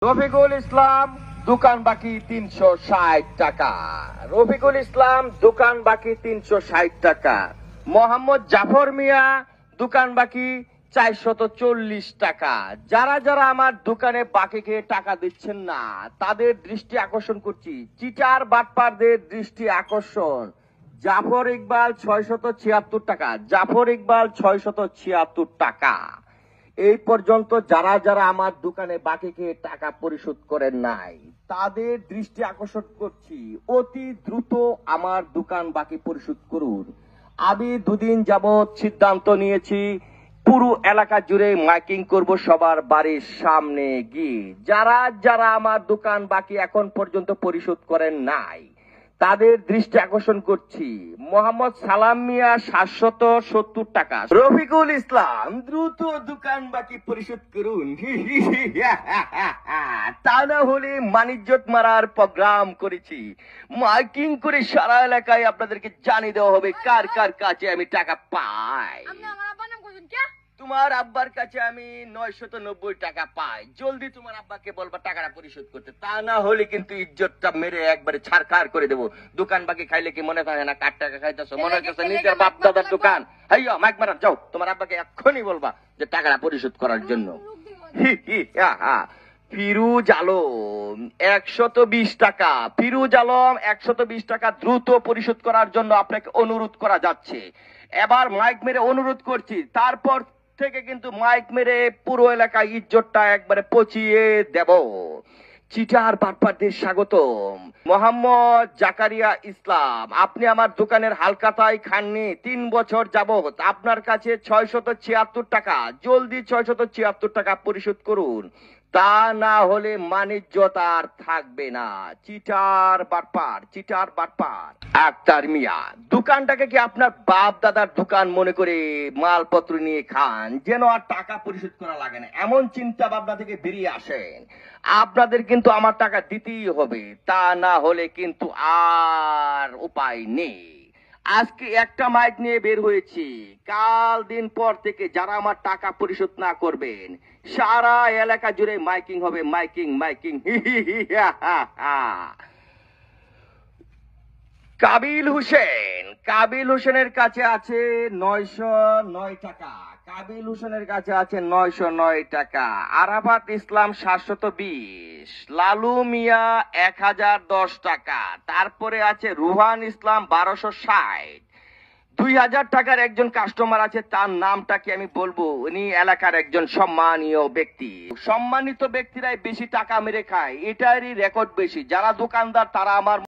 রফিকুল ইসলাম দোকান বাকি 360 টাকা। রফিকুল ইসলাম দোকান বাকি 360 টাকা। মোহাম্মদ জাফর মিয়া দোকান বাকি 440 টাকা। যারা যারা আমার দোকানে বাকি খেয়ে টাকা দিচ্ছেন না তাদের দৃষ্টি আকর্ষণ করছি, চিটার বাটপারদের দৃষ্টি আকর্ষণ। জাফর ইকবাল 676 টাকা। জাফর ইকবাল 676 টাকা। এই পর্যন্ত যারা যারা আমার দোকানে বাকি খেয়ে টাকা পরিশোধ করেন নাই তাদের দৃষ্টি আকর্ষণ করছি, অতি দ্রুত আমার দোকান বাকি পরিশোধ করুন। আমি দুদিন যাবৎ সিদ্ধান্ত নিয়েছি পুরো এলাকা জুড়ে মাইকিং করব সবার বাড়ির সামনে গিয়ে। যারা যারা আমার দোকান বাকি এখন পর্যন্ত পরিশোধ করেন নাই তাদের দৃষ্টি আকর্ষণ করছি। মোহাম্মদ সালাম মিয়া 770 টাকা। রফিকুল ইসলাম দ্রুত দোকান বাকি পরিশোধ করুন, তা না হলে মানিজ্যত মারার প্রোগ্রাম করেছি। মাইকিং করে সারা এলাকায় আপনাদেরকে জানিয়ে দেওয়া হবে কার কার কাছে আমি টাকা পাই। তোমার আব্বার কাছে আমি 990 টাকা পাই। জলদি তোমার আব্বাকে বলবা টাকাটা পরিশোধ করতে, তা না হলে কিন্তু ইজ্জতটা মেরে একবারে ছাড়খাড় করে দেবো। দোকান বাকি খাইলে কি মনে থাকে না কার টাকা খাইতেছো? মনে হচ্ছে নিজের বাপ দাদার দোকান। হাইয়া মাইক মারা যাও, তোমার আব্বাকে এক্ষুনি বলবা যে টাকাটা পরিশোধ করার জন্য। ফিরুজ আলম 120 টাকা। ফিরুজ আলম 120 টাকা দ্রুত পরিশোধ করার জন্য আপনাকে অনুরোধ করা যাচ্ছে। এবার মাইক মেরে অনুরোধ করছি, তারপর থেকে কিন্তু মাইক মেরে পুরো এলাকায় ইজ্জতটা একবারে পচিয়ে দেব। চিটার বাটপারদের স্বাগতম। মোহাম্মদ জাকারিয়া ইসলাম, আপনি আমার দোকানের হালকাতাই খাননি 3 বছর যাবত। আপনার কাছে 676 টাকা। জলদি 676 টাকা পরিশোধ করুন, তা না হলে মানিজ্যত আর থাকবে না। চিটার বাটপার, চিটার বাটপার। আক্তার মিয়া, দোকানটাকে কি আপনার বাপ দাদার দোকান মনে করে মালপত্র নিয়ে খান যেন আর টাকা পরিশোধ করা লাগে না, এমন চিন্তা ভাবনা থেকে বেরিয়ে আসেন। আপনাদের কিন্তু আমার টাকা দিতেই হবে, তা না হলে কিন্তু আর উপায় নেই। আজকে একটা মাইক নিয়ে বের হয়েছি, কাল দিন পর থেকে যারা আমার টাকা পরিশোধ না করবেন সারা এলাকা জুড়ে মাইকিং হবে, মাইকিং মাইকিং। কাবিল হোসেন, কাবিল হোসেনের কাছে আছে 909 টাকা। কাবিল হোসেনের কাছে আছে 909 টাকা। আরাফাত ইসলাম 720। লালু মিয়া 1010 টাকা। তারপরে আছে রুহান ইসলাম 1260। 2000 টাকার একজন কাস্টমার আছে, তার নামটা কি আমি বলবো? উনি এলাকার একজন সম্মানীয় ব্যক্তি। সম্মানিত ব্যক্তিরাই বেশি টাকা মেরে খায়, এটারই রেকর্ড বেশি। যারা দোকানদার তারা আমার